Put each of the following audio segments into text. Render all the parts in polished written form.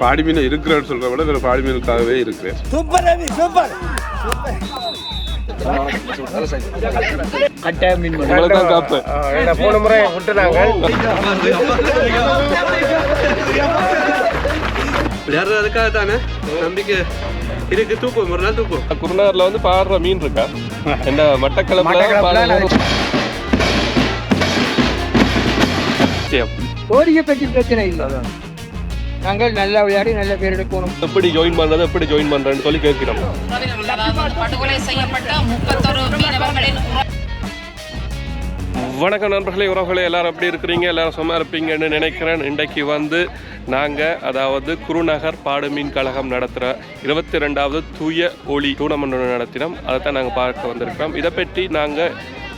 பாடி மீன் இருக்கிறேன்னு சொல்கிறத விட வேறு பாடி மீனுக்காகவே இருக்கிறேன். சூப்பர் சூப்பர் போன முறை விட்டுனாங்க விளையாடுறதுக்காக தானே நம்பிக்கை இருக்கு. தூக்கும் ஒரு நாள் தூக்கும். குருநகர்ல வந்து பாடுற மீன் இருக்கா என்ன மட்டக்களப்புல கோரிக்கை பற்றி பிரச்சனை இல்லை. நாங்கள் நல்லா விளையாடி நல்ல பேர் எடுக்கணும். எப்படி ஜாயின் பண்றது எப்படி ஜாயின் பண்றேன்னு சொல்லி கேட்கிறோம். படுகொலை செய்யப்பட்ட 31 மீனவர்களின் வணக்கம் நண்பர்களே, உறவுகளே, எல்லாரும் எப்படி இருக்கிறீங்க? எல்லாரும் சும்மா இருப்பீங்கன்னு நினைக்கிறேன். இன்றைக்கு வந்து நாங்கள் அதாவது குருநகர் பாடுமீன் கழகம் நடத்துகிற 22வது தூய ஒளி டூர்னமெண்ட் ஒன்று நடத்தினோம். அதை தான் நாங்கள் பார்க்க வந்திருக்கிறோம். இதை பற்றி நாங்கள்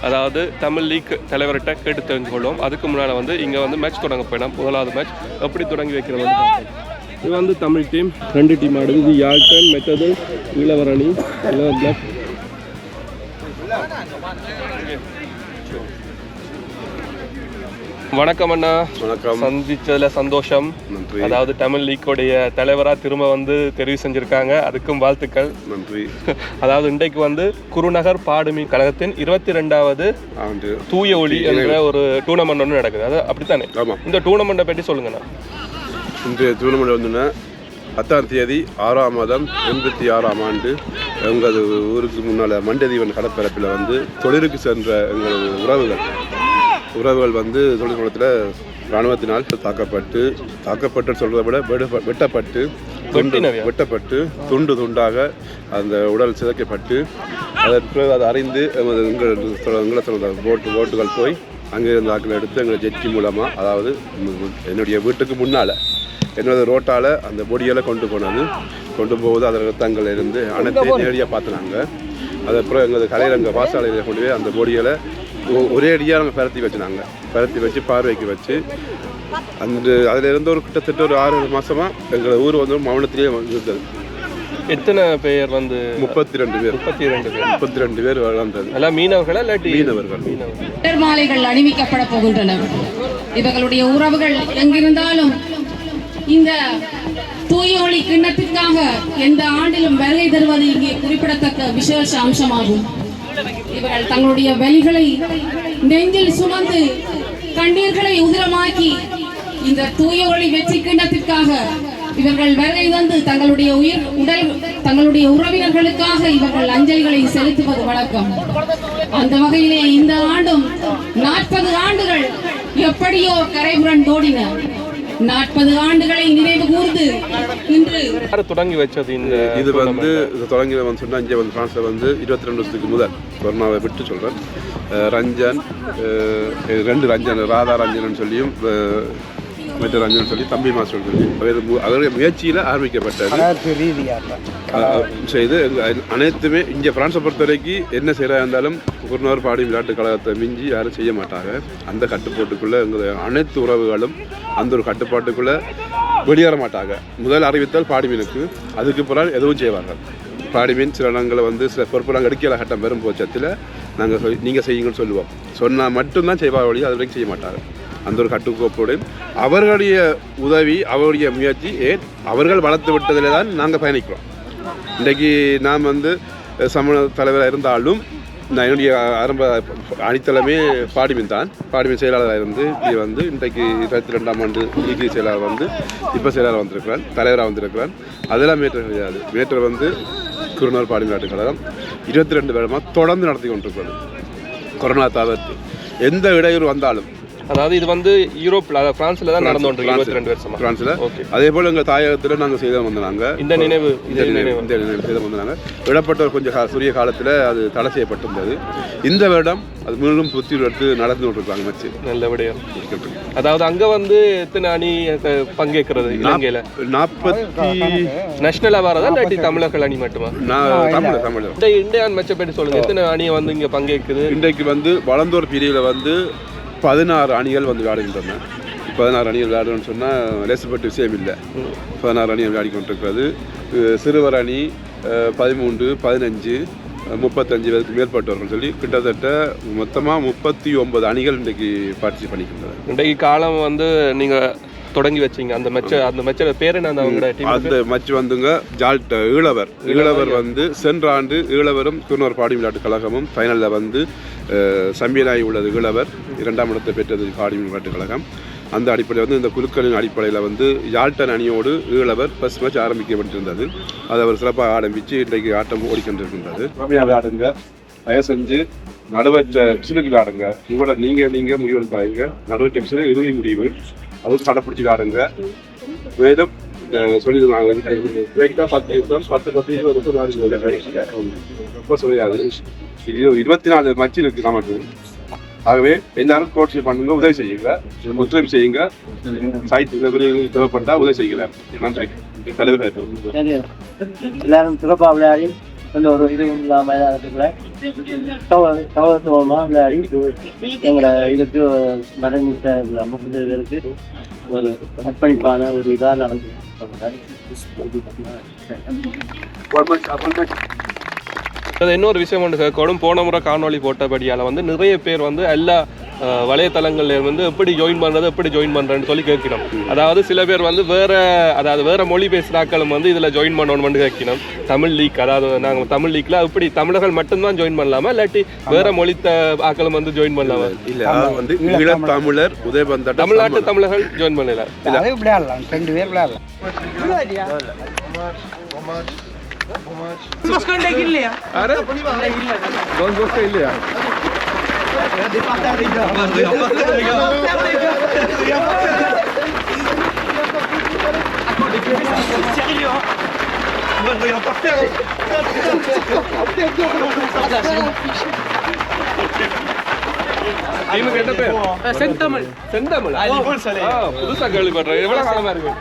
அதாவது தமிழ் லீக் தலைவர்கிட்ட கேட்டு தெரிஞ்சு கொள்வோம். அதுக்கு முன்னால் வந்து இங்கே வந்து மேட்ச் தொடங்க போயிடும். முதலாவது மேட்ச் எப்படி தொடங்கி வைக்கிறது வந்து இது வந்து தமிழ் டீம் 2 டீம் ஆடுது. இது யாழ்டன் மெத்தது இளவரணி இளவர் பிளாக். வணக்கம் அண்ணா. வணக்கம். சந்திச்சதுல சந்தோஷம். நன்றி. அதாவது தமிழ் லீக்கோடைய தலைவராக திரும்ப வந்து தெரிவு செஞ்சிருக்காங்க. அதுக்கும் வாழ்த்துக்கள். நன்றி. அதாவது இன்றைக்கு வந்து குருநகர் பாடுமீன் கழகத்தின் 22வது ஆண்டு தூய ஒளி என்ற ஒரு டூர்னமெண்ட் ஒன்று நடக்குது. அது அப்படித்தானே? ஆமாம். இந்த டூர்னமெண்ட்டை பற்றி சொல்லுங்கண்ணா. இன்றைய டூர்னமெண்ட் வந்துன்னா 10ஆம் தேதி 6ஆம் மாதம் 86ஆம் ஆண்டு எங்கள் ஊருக்கு முன்னால் மண்டதீவன் கடற்பரப்பில் வந்து தொழிலுக்கு சென்ற எங்களது உறவுகள் வந்து தொழில்நுட்பத்தில் இராணுவத்தினால் தாக்கப்பட்டு சொல்வதை விட வெட்டப்பட்டு துண்டு துண்டாக அந்த உடல் சிதைக்கப்பட்டு அதன் பிறகு அதை அறிந்து எங்களை போட்டுகள் போய் அங்கே இருந்த ஆட்களை எடுத்து எங்களை ஜெட்டி மூலமாக, அதாவது என்னுடைய வீட்டுக்கு முன்னால் என்னோட ரோட்டால் அந்த பொடியெல்லாம் கொண்டு போகுது. அதில் ரத்தங்கள் இருந்து அனைத்தையும் நேரடியாக பார்த்துனாங்க. அதுக்கப்புறம் எங்களது கலைரங்க பாசாலையில் கொண்டு போய் அந்த பொடியலை ஒரே அடியாக நாங்கள் பரத்தி வச்சு பார்வைக்கு வச்சு அந்த அதில் இருந்து ஒரு கிட்டத்தட்ட ஒரு 6 மாதமாக எங்கள் ஊர் வந்து மௌனத்திலே இருந்தது. எத்தனை பேர் வந்து? 32 பேர் வளர்ந்தது. எல்லாம் மீனவர்களா இல்லாட்டி? மீனவர்கள். மாலைகள் அணிவிக்கப்பட போகின்றன. இவர்களுடைய உறவுகள் எங்கிருந்தாலும் இந்த தூய ஒளி கிண்ணத்திற்காக எந்த ஆண்டிலும் வருகை தருவது இங்கே குறிப்பிடத்தக்க விசேஷ அம்சமாகும். இவர்கள் தங்களுடைய வலிகளை நெஞ்சில் சுமந்து கண்ணீர்களை உதிரமாக்கி இந்த தூய ஒளி வெற்றி கிண்ணத்திற்காக இவர்கள் வருகை வந்து தங்களுடைய உறவினர்களுக்காக இவர்கள் அஞ்சலிகளை செலுத்துவது வழக்கம். அந்த வகையிலே இந்த ஆண்டும் 40 ஆண்டுகள் எப்படியோ கரைபுரன் தோடின. 40 ஆண்டுகளை நினைவு கூர்ந்து இன்று தொடங்கி வச்சது இது வந்து தொடங்கி சொன்னா இங்கே வந்து பிரான்ஸ்ல வந்து 22 வருஷத்துக்கு முதல் கொரோனாவை விட்டு சொல்றேன். ரஞ்சன் 2 ரஞ்சன், ராதா ரஞ்சன் சொல்லியும் மற்ற ரஞ்சன் சொல்லி தம்பி மாஸ்டர் சொல்லி அவருடைய முயற்சியில் ஆரம்பிக்கப்பட்டது. செய்து அனைத்துமே இங்கே பிரான்ஸை பொறுத்த வரைக்கும் என்ன செய்கிறா இருந்தாலும் குருநகர் பாடி விளையாட்டு கழகத்தை மிஞ்சி யாரும் செய்ய மாட்டாங்க. அந்த கட்டுப்பாட்டுக்குள்ளே எங்கள் அனைத்து உறவுகளும் அந்த ஒரு கட்டுப்பாட்டுக்குள்ளே வெளியேற மாட்டாங்க. முதல் அறிவித்தல் பாடிமீனுக்கு, அதுக்கு பிறகு எதுவும் செய்வார்கள். பாடிமீன் சில இடங்களை வந்து சில பொறுப்பு நாங்கள் எடுக்கல கட்டம் பெறும் பட்சத்தில் நாங்கள் நீங்கள் செய்யுங்கன்னு சொல்லுவோம். சொன்னால் மட்டும்தான் செய்வார் வழி, அது வரைக்கும் செய்ய மாட்டாங்க. அந்த ஒரு கட்டுக்கோப்போடு அவர்களுடைய உதவி, அவருடைய முயற்சி அவர்கள் வளர்த்து விட்டதில் தான் நாங்கள் பயணிக்கிறோம். இன்றைக்கு நாம் வந்து சமூக தலைவராக இருந்தாலும் நான் என்னுடைய ஆரம்ப அணித்தளமே பாடிமீன் தான். பாடிமீன் செயலாளராக இருந்து இது வந்து இன்றைக்கு 22ஆம் ஆண்டு இடி செயலாளர் வந்து இப்போ செயலாளர் வந்திருக்கிறான், தலைவராக வந்திருக்கிறான். அதெல்லாம் மேட்டர் கிடையாது. மேட்டர் வந்து குருநகர் பாடி விளையாட்டு கழகம் 22 வருடமாக தொடர்ந்து நடத்தி கொண்டிருக்கிறது. கொரோனா தவிர்த்து எந்த இடையூறு வந்தாலும், அதாவது இது வந்து யூரோப்ல, அதாவது பிரான்ஸ்ல தான் நடந்து கொண்டிருக்கு 22 வருஷமா பிரான்ஸ்ல. அதே போல எங்கள் தாயகத்தில் நாங்கள் செய்த வந்தாங்க. இந்த நினைவு செய்த வந்தாங்க. விடப்பட்ட கொஞ்சம் சிறிய காலத்தில் அது தடை செய்யப்பட்டிருந்தது. இந்த வருடம் அது மீண்டும் புத்தி எடுத்து நடந்து கொண்டிருக்காங்க. மச்சு நல்ல விடயம். அதாவது அங்க வந்து எத்தனை அணி பங்கேற்கிறது? இலங்கையில 40 நேஷனல் அவார்டா இல்லாட்டி தமிழர்கள் அணி மட்டுமா? தமிழ் இந்தியான் மேட்சை பற்றி சொல்லுங்க. எத்தனை அணியை வந்து இங்க பங்கேற்குது? இன்றைக்கு வந்து வளர்ந்தோர் பிரிவில் வந்து 16 அணிகள் வந்து விளையாடுகின்றன. 16 அணிகள் விளையாடுன்னு சொன்னால் லேசப்பட்ட விஷயம் இல்லை. 16 அணிகள் விளையாடி கொண்டிருக்கிறது. சிறுவர் அணி 13, 15, 35 பேருக்கு மேற்பட்டவர்கள் சொல்லி கிட்டத்தட்ட மொத்தமாக 39 அணிகள் இன்றைக்கு பார்ட்டிசிபேட் பண்ணிக்கின்றன. இன்றைக்கு காலம் வந்து நீங்கள் தொடங்கி வச்சீங்க அந்த மெச்சோட பேர் என்ன அவங்களோட டீம்? அந்த மச்சு வந்துங்க ஈழவர் வந்து சென்ற ஆண்டு ஈழவரும் குருநகர் பாடி விளையாட்டு கழகமும் ஃபைனலில் வந்து சம்பியனாகி உள்ளது ஈழவர், 2ஆம் இடத்தை பெற்றது பாடி விளையாட்டு கழகம். அந்த அடிப்படையில் வந்து இந்த குழுக்களின் அடிப்படையில் வந்து யாழ்டன் அணியோடு ஈழவர் ஃபர்ஸ்ட் மேட்ச் ஆரம்பிக்கப்பட்டிருந்தது. அதை அவர் சிறப்பாக ஆரம்பித்து இன்றைக்கு ஆட்டம் ஓடிக்கொண்டிருக்கின்றது. விளையாடுங்க, தயவு செஞ்சு நடுவற்ற டிப்ஸுக்கு விளையாடுங்க. உங்களோட நீங்கள் முடிவெடுப்பாங்க. நடுவற்ற டிப்ஸில் இறுதி முடிவு அதுவும் கடைப்பிடிச்சி விளையாடுங்க. மேலும் சொல்லிடுவாங்க 24 மச்சு இருக்கு நமக்கு. ஆகவே எல்லாரும் கோட்ஷிப் பண்ணுங்க, உதவி செய்யுங்க, ஒத்துழைப்பு செய்யுங்க. சாய்த்து தேவைப்பட்டா உதவி செய்யல. நன்றி. தலைவர் எல்லாரும் சிறப்பாக விளையாடி ஒரு இது மைதானத்துக்குள்ள கவனத்துவமாக விளையாடி எங்களை இதுக்கு மறைமுக 50 பேருக்கு ஒரு அர்ப்பணிப்பான ஒரு இதாக நடந்து. இன்னொரு விஷயம் ஒன்று கேட்கணும். போன முறை காணொலி போட்டபடியால் வந்து நிறைய பேர் வந்து எல்லா வலைத்தளங்கள்ல வந்து எப்படி ஜாயின் பண்ணுறேன்னு சொல்லி கேட்கணும். அதாவது சில பேர் வந்து வேற மொழி பேசுகிறாக்களும் வந்து இதில் ஜாயின் பண்ணணும்னு கேட்கணும். தமிழ் லீக், அதாவது நாங்கள் தமிழ் லீக்ல எப்படி தமிழர்கள் மட்டும்தான் ஜாயின் பண்ணலாமா இல்லாட்டி வேற மொழி ஆக்களும் வந்து ஜாயின் பண்ணலாமா? இல்லை, வந்து ஈழத்தமிழர் உதயபந்த தமிழ்நாட்டு தமிழர்கள் ஜாயின் பண்ணல. விளையாடலாம், 2 பேர் விளையாடலாம். செந்தமிழ் புதுசா கேள்விப்படுறேன். எவ்வளவு காலமா இருக்கு?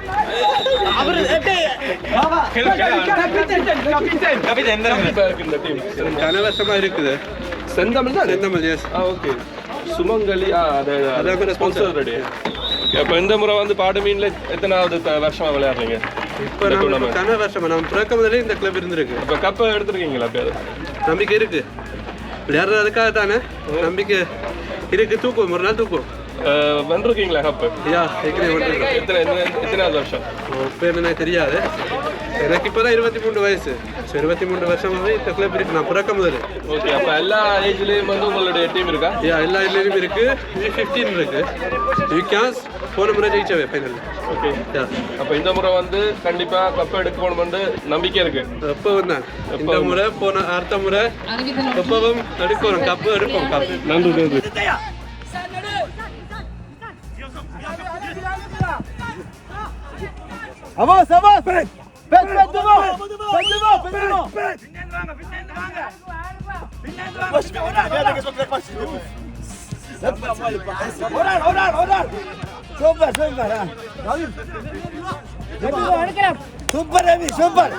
கனவசமா இருக்குது. செந்தமிழ் தான். செந்தமிழ், ஓகே. சுமங்கலி அதான் ஸ்பான்சர் ரெடி. இப்போ இந்த முறை வந்து பாடுமீன்ல எத்தனாவது வருஷமா விளையாடுறீங்க? இப்போ நம்ம கன வருஷமா நம்ம பிறக்க முதலே இந்த கிளப் இருந்திருக்கு. இப்போ கப்பை எடுத்துருக்கீங்களா? பேர் நம்பிக்கை இருக்கு, விளையாடுறதுக்காக தானே நம்பிக்கை இருக்கு. தூக்குவோம், ஒரு நாள் தூக்குவோம். வந்துருக்கீங்களா கப்பு? எத்தனாவது வருஷம்? பேர் எனக்கு தெரியாது. எனக்கு இப்போதான் 23 வயசு. 23 வருஷமாவே இந்த கிளப் இருக்கு. நான் பிறக்க முதல்ல. ஓகே. அப்போ எல்லா ஏஜ்லேயும் வந்து உங்களுடைய டீம் இருக்கா? எல்லா ஏஜ்லேயும் இருக்கு. 15 இருக்கு. யூகேஸ் போன முறை ஜெயிச்சவே ஃபைனல். ஓகே. அப்போ இந்த முறை வந்து கண்டிப்பா கப் எடுக்கணும்னு நம்பிக்கை இருக்கு. எப்போ வந்தாங்க இந்த முறை, போன அடுத்த முறை எப்பவும் எடுக்கணும், கப்பு எடுப்போம். கப்பு. நன்றி. Avance, avance! Faites devant! Faites devant! Super, Emi, super!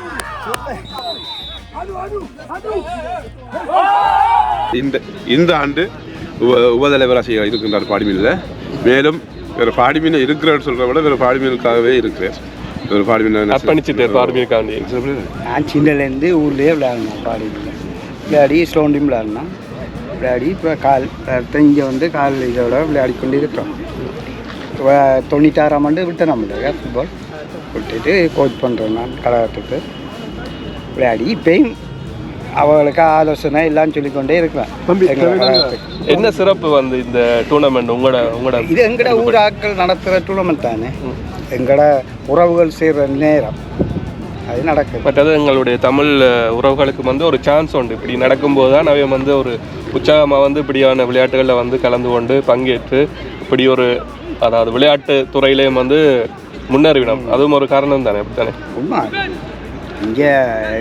இந்த ஆண்டு உபதலைவராசியாக இருக்கின்றார் பாடிமீனில். மேலும் வேறு பாடிமீன் இருக்கிறேன்னு சொல்கிறத விட வேறு பாடிமீனுக்காகவே இருக்கிறேன். ஒரு பாடிமீன் அர்ப்பணிச்சுட்டு பாடிமீனுக்காண்டி. நான் சின்னலேருந்து ஊர்லேயே விளையாடணும். பாடிமீன் விளையாடி ஸ்லோன் டீம் விளையாடி இப்போ இங்கே வந்து கால் இதோட விளையாடி கொண்டு இருக்கிறோம். 96ஆம் ஆண்டு விட்டேன் நம்மளுடைய ஃபுட்பால் விட்டுட்டு கோச் பண்ணுறேன் நான் கழகத்துக்கு. விளையாடி இப்பயும் அவங்களுக்கு ஆலோசனை எல்லாம் சொல்லிக்கொண்டே இருக்கிறேன். என்ன சிறப்பு வந்து இந்த டூர்னமெண்ட் உங்களோட இது எங்கட ஊர் ஆட்கள் நடத்துகிற டூர்னமெண்ட் தானே. எங்கட உறவுகள் செய்கிற நேரம் அது நடக்குது. பட் அது எங்களுடைய தமிழ் உறவுகளுக்கு வந்து ஒரு சான்ஸ் உண்டு. இப்படி நடக்கும்போது தான் அவை வந்து ஒரு உற்சாகமாக வந்து இப்படியான விளையாட்டுகளில் வந்து கலந்து கொண்டு பங்கேற்று இப்படி ஒரு அதாவது விளையாட்டு துறையிலேயும் வந்து முன்னேறிவிடும். அதுவும் ஒரு காரணம் தானே. அப்படித்தானே? உண்மை. இங்கே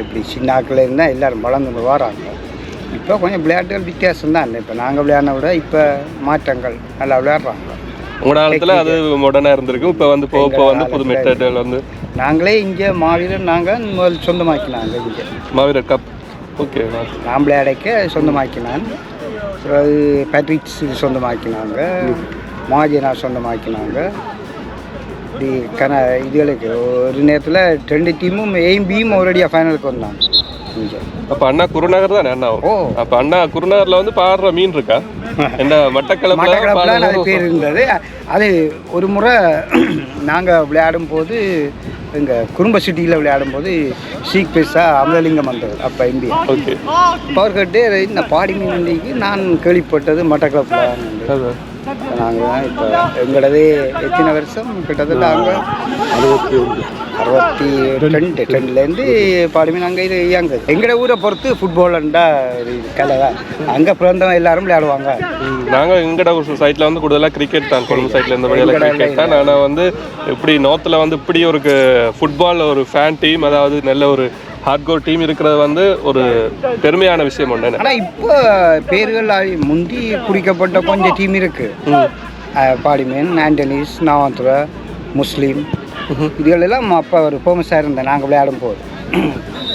இப்படி சின்ன ஆட்கள் இருந்தால் எல்லோரும் வளர்ந்து வராங்க. இப்போ கொஞ்சம் விளையாட்டுகள் வித்தியாசம் தான். இப்போ நாங்கள் விளையாடின விட இப்போ மாற்றங்கள் நல்லா விளையாடுறாங்க. உங்களோட காலத்தில் அது மாடர்னாக இருந்திருக்கு. இப்போ வந்து போக வந்து புது மெத்தடில் வந்து நாங்களே இங்கே மாவீரர் நாங்கள் முதல் சொந்தமாக்கினாங்க. இங்கே மாவீரர் கப். ஓகே. நான் விளையாடைக்க சொந்தமாக்கினான். அப்புறம் பேட்ரிக்ஸ் சொந்தமாக்கினாங்க, மாஜினா சொந்தமாக்கினாங்க. இப்படி இதுகளுக்கு ஒரு நேரத்தில் 2 டீமும் ஏயும் பியும் ஒரேடியாக ஃபைனலுக்கு வந்தாங்க இங்கே. அப்போ அண்ணா குருநகர் தானே அண்ணா? ஓ. அப்போ அண்ணா குருநகரில் வந்து பாடுற மீன் இருக்கா? என்ன மட்டக்களப்புல மட்டக்களப்பில் அது பேர் இருந்தது. அது ஒரு முறை நாங்கள் விளையாடும் போது எங்கள் குடும்ப சிட்டியில் விளையாடும் போது சீக் பேஸாக அமலலிங்கம் வந்தது அப்போ இந்தியா. ஓகே. பவர் கட்டு இந்த பாடி மீன்க்கு நான் கேள்விப்பட்டது மட்டக்களப்பில். நாங்கள் தான் இப்போ எங்களது எத்தனை வருஷம் கிட்டத்தட்ட அங்கே 62 பாடுமீன் அங்கே இது இயங்கு. எங்களோட ஊரை பொறுத்து ஃபுட்பால்ண்டா ஒரு கலை தான். அங்கே பிறந்தவங்க எல்லாரும் விளையாடுவாங்க. நாங்கள் எங்கட சைட்டில் வந்து கூடுதலாக கிரிக்கெட் தான். கொழும்பு சைட்டில் இந்த வழியில் கிரிக்கெட் தான். ஆனால் வந்து இப்படி நார்த்தில் வந்து இப்படி ஒரு ஃபுட்பால் ஒரு ஃபேன் டீம், அதாவது நல்ல ஒரு ஹார்ட்கோர் டீம் இருக்கிறது வந்து ஒரு பெருமையான விஷயம் ஒன்று. ஆனால் இப்போ பேர்கள் முந்தி குறிக்கப்பட்ட கொஞ்சம் டீம் இருக்குது. பாடிமீன், ஆண்டனிஸ், நாவந்துரா, முஸ்லீம், இதுகளெல்லாம் அப்போ ஒரு ஃபேமஸாக இருந்தேன் நாங்கள் விளையாடும் போது.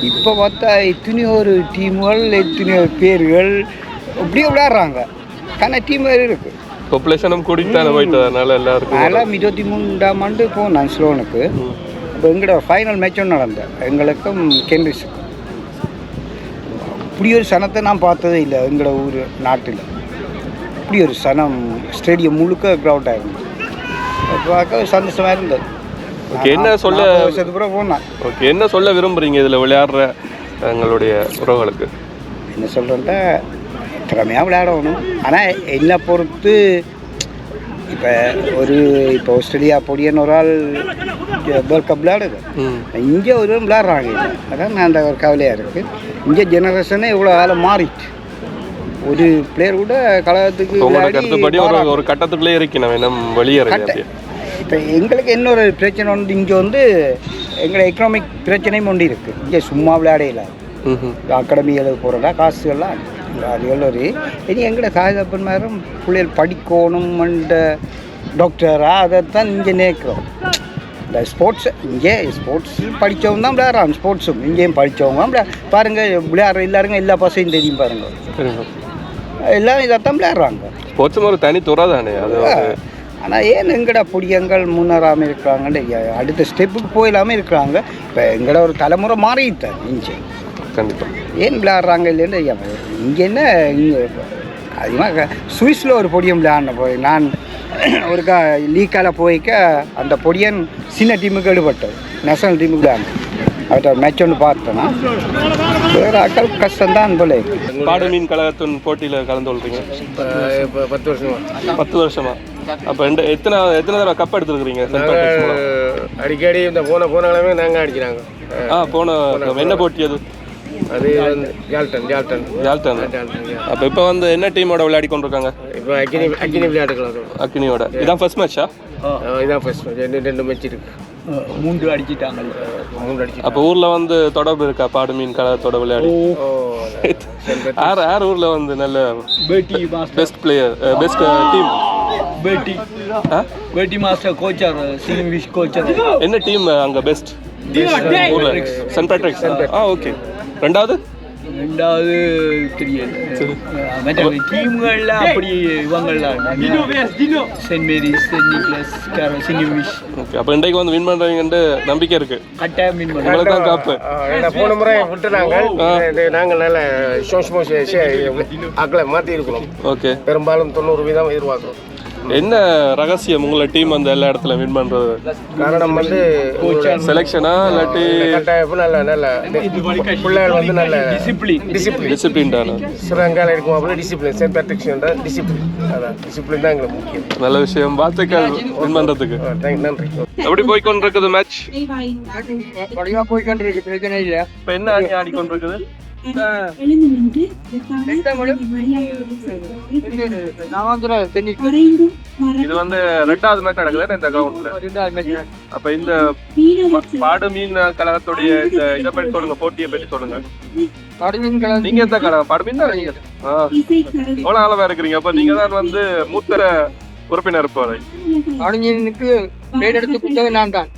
இப்போ பார்த்தா எத்தனையோ ஒரு டீம்கள், எத்தனையோ பேர்கள் இப்படியே விளையாடுறாங்க. ஆனால் டீம் வேறு இருக்குது. பாப்புலேஷனும் கூட்டிகிட்டு போயிட்டு அதனால எல்லாருக்கும். அதெல்லாம் 23ஆம் ஆண்டு போனேன் ஸ்லோனுக்கு. இப்போ எங்களோட ஃபைனல் மேட்ச் ஒன்று நடந்தேன் எங்களுக்கும் கேம்பிரிட்ஜுக்கும். இப்படி ஒரு சனத்தை நான் பார்த்ததே இல்லை எங்களோட ஊர் நாட்டில். இப்படி ஒரு சனம் ஸ்டேடியம் முழுக்க க்ரௌடாக இருந்தது. பார்க்க சந்தோஷமாக இருந்தது. ஓகே, என்ன சொல்ல வருஷத்துக்கு போனேன். ஓகே, என்ன சொல்ல விரும்புகிறீங்க இதில் விளையாடுற எங்களுடைய உறவுகளுக்கு? என்ன சொல்கிறேன்டா, திறமையாக விளையாடணும். ஆனால் என்னை பொறுத்து இப்போ ஆஸ்திரேலியா பொடியன்னு ஒரு ஆள் வேர்ல்ட் கப் விளையாடுது. இங்கே ஒரு விளையாடுறாங்க. அதான் நான் அந்த ஒரு கவலையாக இருக்குது. இங்கே ஜெனரேஷனே இவ்வளோ காலம் மாறிட்டு ஒரு பிளேயர் கூட கழகத்துக்கு கருத்துப்படி ஒரு கட்டத்துக்குள்ளே இருக்கணும் நம்ம வெளியே. இப்போ எங்களுக்கு இன்னொரு பிரச்சனை வந்து இங்கே வந்து எங்களை எக்கனாமிக் பிரச்சனையும் ஒன்று இருக்குது. இங்கே சும்மா விளையாடையில அகாடமிகளுக்கு போகிறதா காசுகள்லாம் அதுகள் ஒரு இனி எங்களோட சாயதப்பன் மேலும் பிள்ளைகள் படிக்கணும்ன்ற டாக்டராக அதைத்தான் இங்கே நேர்க்கிறோம். இந்த ஸ்போர்ட்ஸு இங்கே ஸ்போர்ட்ஸ் படித்தவங்க தான் விளையாடுறாங்க. ஸ்போர்ட்ஸும் இங்கேயும் படித்தவங்க பாருங்கள் விளையாடுற எல்லாருங்க எல்லா பசையும் தெரியும் பாருங்கள். எல்லாம் இதைத்தான் விளையாடுறாங்க. ஸ்போர்ட்ஸும் ஒரு தனி துறை தானே அது. ஆனால் ஏன் எங்கட பொடியங்கள் முன்னேறாமல் இருக்கிறாங்கன்னு அடுத்த ஸ்டெப்புக்கு போயிடாமல் இருக்கிறாங்க. இப்போ எங்கட ஒரு தலைமுறை மாறிட்டார் இங்கே. கண்டிப்பாக ஏன் விளையாடுறாங்க இல்லைன்னு இங்கே என்ன இங்கே அதிகமாக சுவிஸில் ஒரு பொடியன் விளையாடின போய் நான் ஒருக்கா லீக்கால போய்க்க அந்த பொடியன் சின்ன டீமுக்கு எடுபட்டது நேஷனல் டீமுக்கு விளையாடணும். அவர்கிட்ட மேட்ச் ஒன்று பார்த்தோன்னா வேறு ஆக்கள் கஷ்டம்தான் போல. பாடுமீன் கழகத்தின் போட்டியில் கலந்து கொள்றீங்க இப்போ 10 வருஷமா? அப்போ எத்தனை தடவை கப் எடுத்துருக்கிறீங்க? அடிக்கடி இந்த போன கிழமை நாங்கள் அடிக்கிறாங்க. போன என்ன போட்டி அது? அது ஜால்டன். அப்போ இப்போ வந்து என்ன டீமோட விளையாடி கொண்டிருக்காங்க? இப்போ அக்கினி விளையாட்டுக்கலாம். அக்கினியோட இதான் ஃபர்ஸ்ட் மேட்சா? இதான் ஃபர்ஸ்ட் மேட்ச். 2 மேட்ச் இருக்கு. 3 அடிச்சிட்டாங்க. 3 அடிச்சு. அப்போ ஊரில் வந்து தொடர்பு இருக்கா பாடுமீன் கழகத்தோட விளையாடி? யார் ஊரில் வந்து நல்ல பெஸ்ட் பிளேயர், பெஸ்ட் டீம்? பேட்டி மாஸ்டர் கோச்சர், சிங்கிஷ் கோச்சர். என்ன டீம் அங்கே பெஸ்ட் ஊரில்? Saint Patrick's. ஓகே. ரெண்டாவது தெரியல. மற்ற டீம்களில் அப்படி இவங்கள்லாம் சென்ட் மேரிஸ், சென்ட் நிக்லஸ், சிங்கிஷ். ஓகே. அப்போ இன்றைக்கு வந்து வின் பண்ணுறீங்கன்ட்டு நம்பிக்கை இருக்கு? கட்டாயம் வின் பண்ணுவோம். உங்களுக்கு தான் காப்பு. போன முறை விட்டு நாங்கள் நல்ல ஆக்களை மாற்றி இருக்கிறோம். ஓகே. பெரும்பாலும் 90% எதிர்பார்க்குறோம். என்ன ரகசியம் உங்களை டீம் அந்த எல்லா இடத்துல வின் பண்றது? காரணம் வந்து செலெக்ஷனா இல்லாட்டி நல்ல பிள்ளைகள் வந்து நல்ல டிசிப்ளின் தானே? ஸ்ரீலங்காவில் இருக்கும் அப்படியே டிசிப்ளின். Saint Patrick's discipline. அதான் டிசிப்ளின் தான் எங்களுக்கு முக்கியம். நல்ல விஷயம். வாழ்த்துக்கள் வின் பண்றதுக்கு. நன்றி. எப்படி போய் கொண்டிருக்குது மேட்ச்? போய் கொண்டிருக்கு, பிரச்சனை இல்லை. இப்போ என்ன அணி ஆடிக்கொண்டிருக்குது? இது வந்து 2வது மேட்ச் நடக்குது இந்த கிரவுண்ட்ல. அப்ப இந்த பாடுமீன் கழகத்துடைய இந்த இதை பற்றி சொல்லுங்க, போட்டியை பற்றி சொல்லுங்க. பாடுமீன் கழகம் நீங்க எந்த கழகம்? பாடுமீன் தான் நீங்க. எவ்வளவு காலமா இருக்கிறீங்க? அப்ப நீங்க தான் வந்து மூத்த உறுப்பினர் இருப்பாரு. பாடுமீனுக்கு பேர் எடுத்து கொடுத்தது நான் தான்.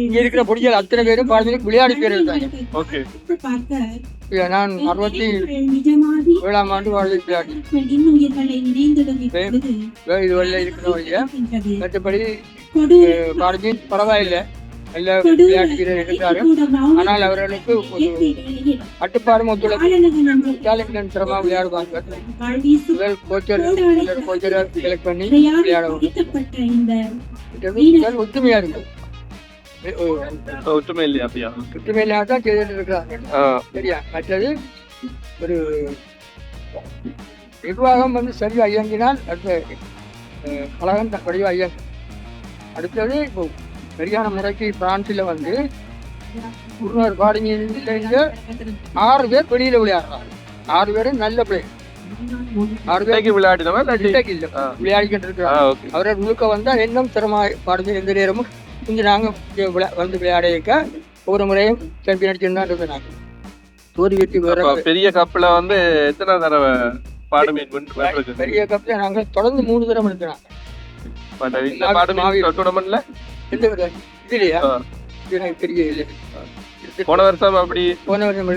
இங்க இருக்கிற பொடிகள் அத்தனை பேரும் பாடுமீனுக்கு விளையாடி பேர் இருக்காங்க. ஓகே. நான் 67ஆம் ஆண்டு விளையாடி இது வெளில இருக்கிறவங்க. மற்றபடி பாடுமீன் பரவாயில்லை. நல்ல விளையாட்டு வீரர் இருந்தார். ஆனால் அவர்களுக்கு ஒரு கட்டுப்பாடும் ஒத்துழைப்பு டேலண்ட் திறமாக விளையாடுவாங்க. முதல் கோச்சரை செலக்ட் பண்ணி விளையாடுவாங்க. ஒத்துமையா இருக்கு. ஒற்றுமை இல்லையா அப்படியா? ஒற்றுமை இல்லாத தான் செய்துட்டு இருக்கிறாங்க. சரியா? மற்றது ஒரு நிர்வாகம் வந்து சரியா இயங்கினால் அடுத்த கழகம் வடிவா இயங்கும். அடுத்தது இப்போ சரியான முறைக்கு பிரான்சில் வந்து குருநார் பாடிங்கிலிருந்து 6 பேர் வெளியில விளையாடுறாங்க. 6 பேரும் நல்ல பிளேயர். 6 பேருக்கு விளையாடினவா விளையாடிக்கிட்டு இருக்கிறாங்க. அவர்கள் முழுக்க வந்தால் இன்னும் திறமாக பாடுங்க. எந்த நேரமும் கொஞ்சம் நாங்கள் வந்து விளையாடிக்க ஒவ்வொரு முறையும் சாம்பியன் அடிச்சுன்னு தான் இருந்தோம். நாங்கள் தோல்வி வெற்றி பெரிய கப்பில் வந்து எத்தனை தடவை பெரிய கப்ல நாங்கள் தொடர்ந்து 3 தடவை எடுக்கிறோம். எந்த இதுலையா எனக்கு தெரியல. போன வருஷம் அப்படி போன வருஷம்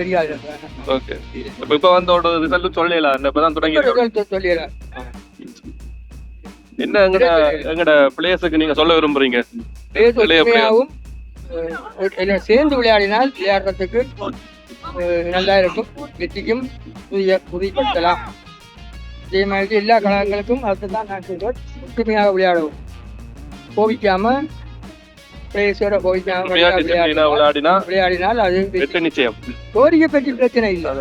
தெரியாது. இப்ப வந்து ரிசல்ட் சொல்லலாம். இப்பதான் தொடங்கி சொல்லலாம். என்ன எங்கட பிளேயர்ஸுக்கு நீங்க சொல்ல விரும்புறீங்க? சேர்ந்து விளையாடினால் விளையாடுறதுக்கு நல்லா இருக்கும். வெற்றிக்கும் புதிப்படுத்தலாம். இதே மாதிரி எல்லா கழகங்களுக்கும் அதுதான் நான் சொல்றேன். ஒற்றுமையாக விளையாடுவோம். கோவிக்காம பிளேயர்ஸோட கோவிக்காம விளையாடினால் அது வெற்றி நிச்சயம். தோல்வியை பற்றி பிரச்சனை இல்லை.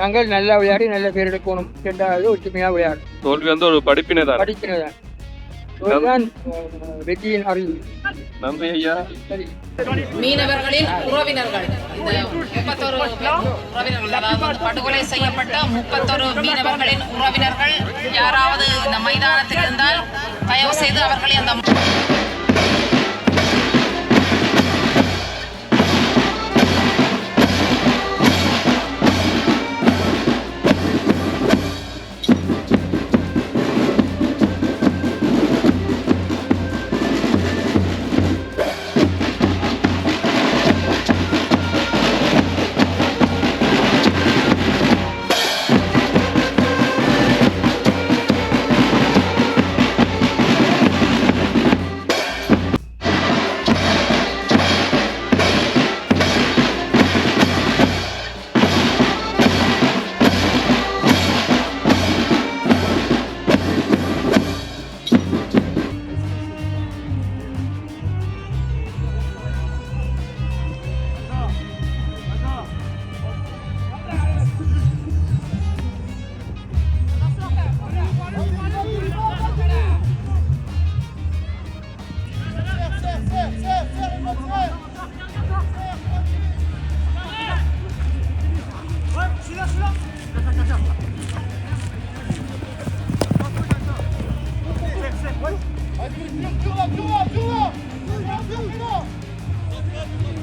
நாங்கள் நல்லா விளையாடி நல்ல பேர் எடுக்கணும். 2வது ஒற்றுமையாக விளையாடும். தோல்வி வந்து ஒரு படிப்பினை தான். தோல்விதான் வெற்றியின் அறிவு. நன்றி ஐயா. சரி. மீனவர்களின் உறவினர்கள் இந்த 31 உறவினர்கள், அதாவது படுகொலை செய்யப்பட்ட 31 மீனவர்களின் உறவினர்கள் யாராவது இந்த மைதானத்தில் இருந்தால் தயவு செய்து அவர்களை அந்த